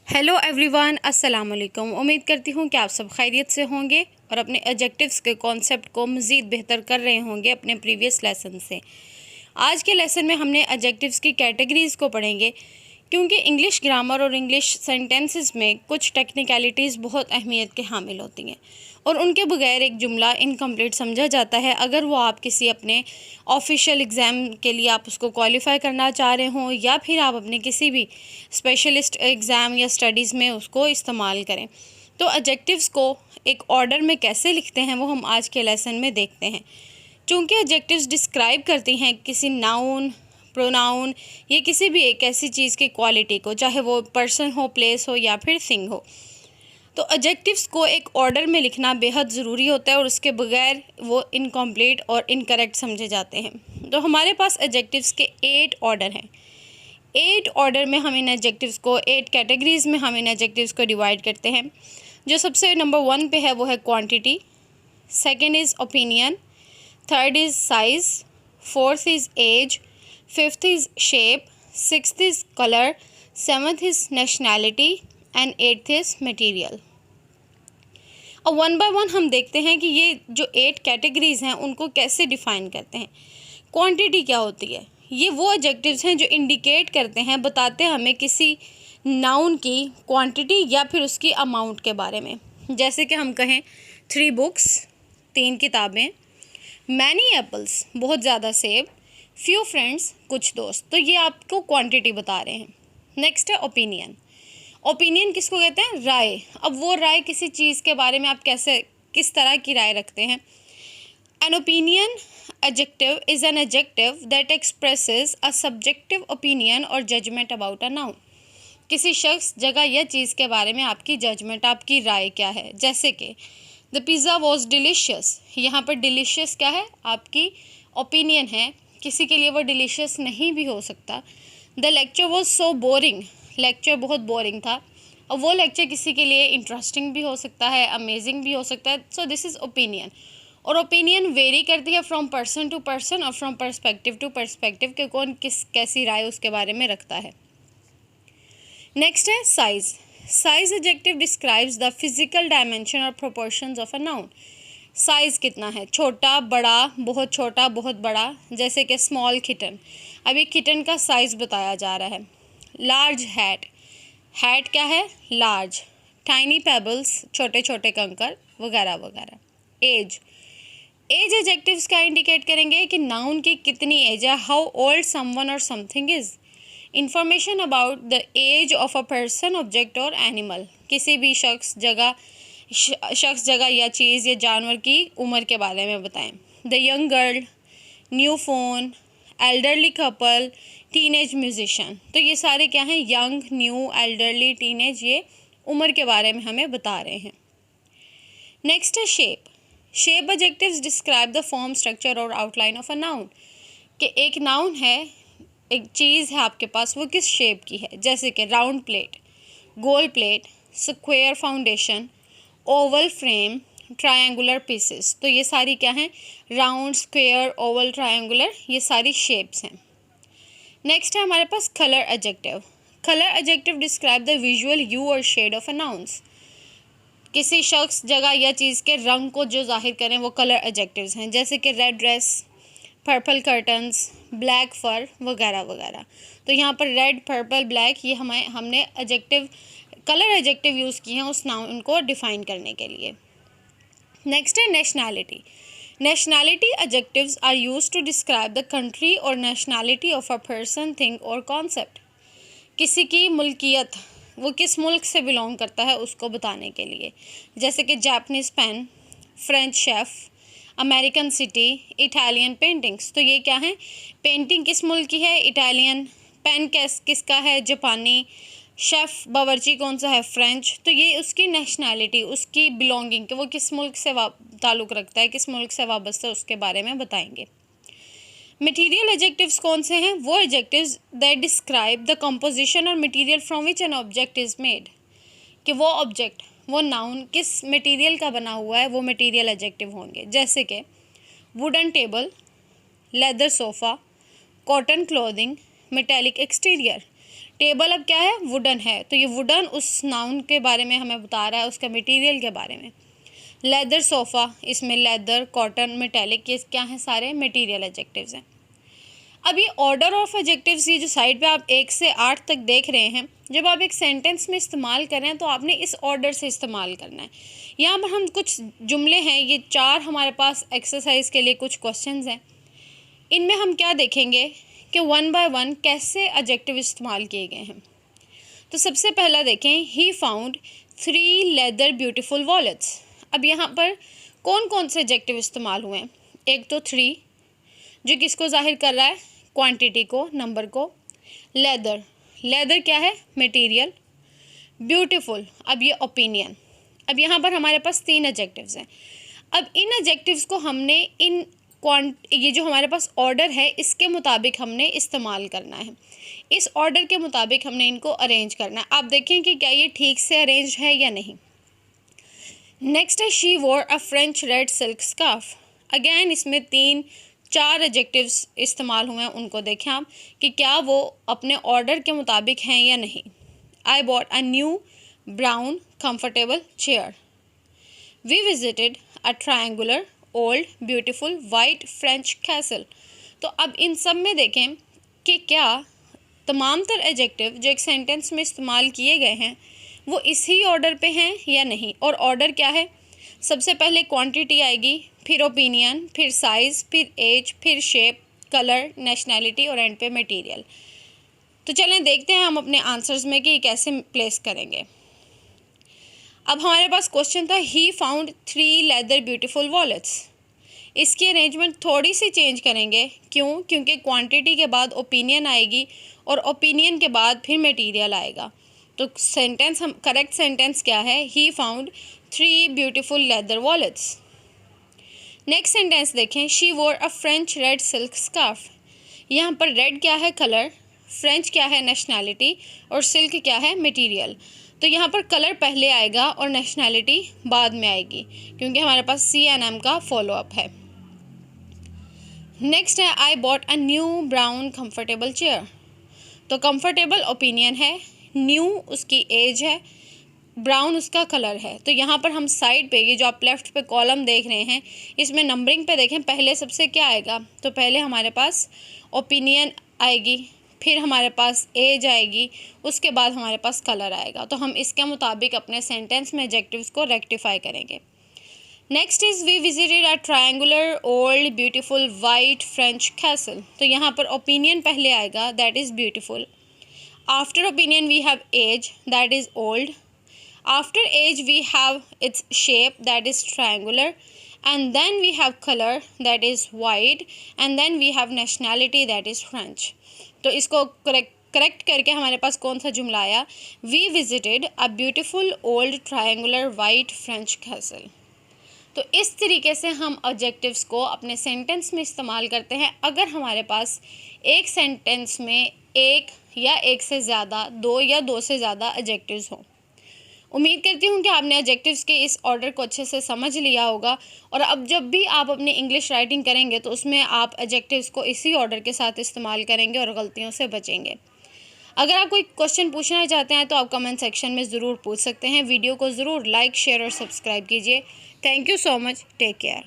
Hello everyone, अस्सलाम वालेकुम। उम्मीद करती हूँ कि आप सब खैरियत से होंगे और अपने एडजेक्टिव्स के कॉन्सेप्ट को मज़ीद बेहतर कर रहे होंगे अपने प्रीवियस लेसन से। आज के लेसन में हमने एडजेक्टिव्स की कैटेगरीज़ को पढ़ेंगे, क्योंकि इंग्लिश ग्रामर और इंग्लिश सेंटेंसेस में कुछ टेक्निकलिटीज़ बहुत अहमियत के हामिल होती हैं और उनके बगैर एक जुमला इनकम्प्लीट समझा जाता है। अगर वो आप किसी अपने ऑफिशियल एग्ज़ाम के लिए आप उसको क्वालिफ़ाई करना चाह रहे हों या फिर आप अपने किसी भी स्पेशलिस्ट एग्ज़ाम या स्टडीज़ में उसको इस्तेमाल करें। तो एडजेक्टिव्स को एक ऑर्डर में कैसे लिखते हैं वो हम आज के लेसन में देखते हैं। चूँकि एडजेक्टिव्स डिस्क्राइब करती हैं किसी नाउन, प्रोनाउन या किसी भी एक ऐसी चीज़ की क्वालिटी को, चाहे वो पर्सन हो, प्लेस हो या फिर थिंग हो। तो एडजेक्टिव्स को एक ऑर्डर में लिखना बेहद ज़रूरी होता है और उसके बगैर वो इनकम्प्लीट और इनकरेक्ट समझे जाते हैं। तो हमारे पास एडजेक्टिव्स के 8 ऑर्डर हैं। 8 ऑर्डर में हम इन एडजेक्टिव्स को 8 कैटेगरीज़ में हम इन एडजेक्टिव्स को डिवाइड करते हैं। जो सबसे नंबर 1 पे है वो है quantity, second is opinion, third is size, fourth is age, fifth is shape, sixth is colour, seventh is nationality and eighth is material. और वन बाय वन हम देखते हैं कि ये जो 8 कैटेगरीज़ हैं उनको कैसे डिफ़ाइन करते हैं। क्वांटिटी क्या होती है? ये वो एडजेक्टिव्स हैं जो इंडिकेट करते हैं, बताते हैं हमें किसी नाउन की क्वांटिटी या फिर उसकी अमाउंट के बारे में। जैसे कि हम कहें 3 बुक्स, 3 किताबें, मैनी एप्पल्स, बहुत ज़्यादा सेब, फ्यू फ्रेंड्स, कुछ दोस्त। तो ये आपको क्वांटिटी बता रहे हैं। नेक्स्ट है ओपिनियन। ओपिनियन किसको कहते हैं? राय। अब वो राय किसी चीज़ के बारे में आप किस तरह की राय रखते हैं। An opinion adjective is an adjective that expresses a subjective opinion or judgment about a noun। किसी शख्स, जगह या चीज़ के बारे में आपकी जजमेंट, आपकी राय क्या है। जैसे कि द पिज़्ज़ा वॉज डिलीशियस, यहाँ पर डिलीशियस क्या है? आपकी ओपिनियन है। किसी के लिए वो डिलीशियस नहीं भी हो सकता। The lecture was so boring, lecture बहुत बोरिंग था। और वो लेक्चर किसी के लिए इंटरेस्टिंग भी हो सकता है, अमेजिंग भी हो सकता है। So this is opinion. और ओपिनियन वेरी करती है फ्रॉम पर्सन टू पर्सन और फ्रॉम पर्सपेक्टिव टू पर्सपेक्टिव कि कौन कैसी राय उसके बारे में रखता है। नेक्स्ट है size. Size adjective describes the physical dimension और proportions of a noun. Size कितना है? छोटा, बड़ा, बहुत छोटा, बहुत बड़ा। जैसे कि स्मॉल किटन, अभी किटन का साइज़ बताया जा रहा है। लार्ज हैट, हैट क्या है? लार्ज। टाइनी पेबल्स, छोटे छोटे कंकर वगैरह वगैरह। एज, एज एडजेक्टिव्स क्या इंडिकेट करेंगे कि नाउन की कितनी एज है। हाउ ओल्ड समवन और something is. Information about the age of a person, object और एनिमल। किसी भी शख्स, जगह या चीज़ या जानवर की उम्र के बारे में बताएं। The young girl, new phone, elderly couple, teenage musician. तो ये सारे क्या हैं? यंग, न्यू, एल्डरली, टीनेज, ये उम्र के बारे में हमें बता रहे हैं। नेक्स्ट है shape. Shape adjectives describe the form, structure और आउटलाइन ऑफ अ नाउन। कि एक नाउन है, एक चीज़ है आपके पास, वो किस शेप की है। जैसे कि राउंड प्लेट, गोल plate, square foundation, oval frame, triangular pieces. तो ये सारी क्या हैं? राउंड, स्क्वायर, ओवल, ट्रायंगुलर, ये सारी शेप्स हैं। नेक्स्ट है हमारे पास colour adjective. Colour adjective describe the visual hue और शेड ऑफ अ नाउन्स। किसी शख्स, जगह या चीज़ के रंग को जो जाहिर करें वो कलर एडजेक्टिव्स हैं। जैसे कि red dress, purple curtains, black fur वगैरह वगैरह। तो यहाँ पर रेड, पर्पल, ब्लैक, ये हमने एडजेक्टिव, कलर एडजेक्टिव यूज़ किए हैं उस नाउन को डिफ़ाइन करने के लिए। नेक्स्ट है nationality. Nationality adjectives are used to describe the country और nationality of a person, thing और कॉन्सेप्ट। किसी की मुल्कियत, वो किस मुल्क से बिलोंग करता है उसको बताने के लिए। जैसे कि Japanese pen, French chef, American city, Italian paintings. तो ये क्या है? पेंटिंग किस मुल्क की है? इटालियन। पेन किसका है? जापानी। शेफ़, बावर्ची कौन सा है? फ्रेंच। तो ये उसकी नेशनैलिटी, उसकी बिलोंगिंग, कि वो किस मुल्क से ताल्लुक़ रखता है, किस मुल्क से वाबस्ता, उसके बारे में बताएंगे। मटीरियल एडजेक्टिव्स कौन से हैं? वो adjectives that describe the composition और material from which an object is made. कि वो ऑब्जेक्ट, वो नाउन किस मटेरियल का बना हुआ है, वो मटेरियल एडजेक्टिव होंगे। जैसे कि wooden table, leather sofa, cotton clothing, metallic exterior. Table अब क्या है, वुडन है, तो ये वुडन उस नाउन के बारे में हमें बता रहा है, उसका मटेरियल के बारे में। लेदर सोफ़ा, इसमें लेदर, कॉटन, मेटेलिक, ये क्या है, सारे मटेरियल एडजेक्टिव्स हैं। अब ये ऑर्डर ऑफ एडजेक्टिव्स, ये जो साइड पे आप 1 से 8 तक देख रहे हैं, जब आप एक सेंटेंस में इस्तेमाल कर रहे हैं तो आपने इस ऑर्डर से इस्तेमाल करना है। यहाँ पर हम कुछ जुमले हैं, ये 4 हमारे पास एक्सरसाइज के लिए कुछ क्वेश्चंस हैं। इनमें हम क्या देखेंगे कि 1 बाय 1 कैसे एडजेक्टिव इस्तेमाल किए गए हैं। तो सबसे पहला देखें, ही फाउंड 3 लेदर ब्यूटीफुल वॉलेट्स। अब यहाँ पर कौन कौन से एडजेक्टिव इस्तेमाल हुए हैं। एक तो 3 जो किसको जाहिर कर रहा है, क्वांटिटी को, नंबर को। लेदर, लेदर क्या है, मटेरियल। ब्यूटीफुल, अब ये ओपिनियन। अब यहाँ पर हमारे पास 3 एडजेक्टिव्स हैं। अब इन एडजेक्टिव्स को हमने ये जो हमारे पास ऑर्डर है इसके मुताबिक हमने इस्तेमाल करना है। इस ऑर्डर के मुताबिक हमने इनको अरेंज करना है। आप देखें कि क्या ये ठीक से अरेंज है या नहीं। नेक्स्ट है, she wore a French red silk scarf. Again इसमें 4 एडजेक्टिव्स इस्तेमाल हुए हैं, उनको देखें आप कि क्या वो अपने ऑर्डर के मुताबिक हैं या नहीं। I bought a new brown comfortable chair. We visited a triangular old beautiful white French castle. तो अब इन सब में देखें कि क्या तमाम तर एडजेक्टिव जो एक सेंटेंस में इस्तेमाल किए गए हैं वो इसी ऑर्डर पे हैं या नहीं। और ऑर्डर क्या है, सबसे पहले क्वांटिटी आएगी, फिर ओपिनियन, फिर साइज़, फिर एज, फिर शेप, कलर, नेशनैलिटी और एंड पे मटेरियल। तो चलें देखते हैं हम अपने आंसर्स में कि ये कैसे प्लेस करेंगे। अब हमारे पास क्वेश्चन था, ही फाउंड 3 लेदर ब्यूटीफुल वॉलेट्स। इसकी अरेंजमेंट थोड़ी सी चेंज करेंगे, क्यों, क्योंकि क्वांटिटी के बाद ओपिनियन आएगी और ओपिनियन के बाद फिर मटेरियल आएगा। तो सेंटेंस, हम करेक्ट सेंटेंस क्या है, he found 3 beautiful leather wallets. Next sentence देखें, she wore a French red silk scarf. यहाँ पर रेड क्या है, कलर, फ्रेंच क्या है, नेशनैलिटी, और सिल्क क्या है, मटेरियल। तो यहाँ पर कलर पहले आएगा और नेशनैलिटी बाद में आएगी, क्योंकि हमारे पास CNM का फॉलोअप है। नेक्स्ट है, आई bought a new brown comfortable chair. तो कंफर्टेबल ओपिनियन है, न्यू उसकी एज है, ब्राउन उसका कलर है। तो यहाँ पर हम साइड पे, ये जो आप लेफ़्ट पे कॉलम देख रहे हैं, इसमें नंबरिंग पे देखें, पहले सबसे क्या आएगा, तो पहले हमारे पास ओपिनियन आएगी, फिर हमारे पास एज आएगी, उसके बाद हमारे पास कलर आएगा। तो हम इसके मुताबिक अपने सेंटेंस में एडजेक्टिव्स को रेक्टिफाई करेंगे। Next is, we visited a triangular old beautiful white French castle. तो यहाँ पर ओपिनियन पहले आएगा, that is beautiful. After opinion we have age, that is old. After age we have its shape, that is triangular, and then we have color, that is white, and then we have nationality, that is French. तो इसको correct करके हमारे पास कौन सा जुमला आया, we visited a beautiful old triangular white French castle. तो इस तरीके से हम एडजेक्टिव्स को अपने सेंटेंस में इस्तेमाल करते हैं अगर हमारे पास एक सेंटेंस में एक या एक से ज़्यादा, 2 या 2 से ज़्यादा एडजेक्टिव्स हों। उम्मीद करती हूँ कि आपने एडजेक्टिव्स के इस ऑर्डर को अच्छे से समझ लिया होगा, और अब जब भी आप अपनी इंग्लिश राइटिंग करेंगे तो उसमें आप एडजेक्टिव्स को इसी ऑर्डर के साथ इस्तेमाल करेंगे और गलतियों से बचेंगे। अगर आप कोई क्वेश्चन पूछना चाहते हैं तो आप कमेंट सेक्शन में ज़रूर पूछ सकते हैं। वीडियो को ज़रूर लाइक, शेयर और सब्सक्राइब कीजिए। Thank you so much, take care.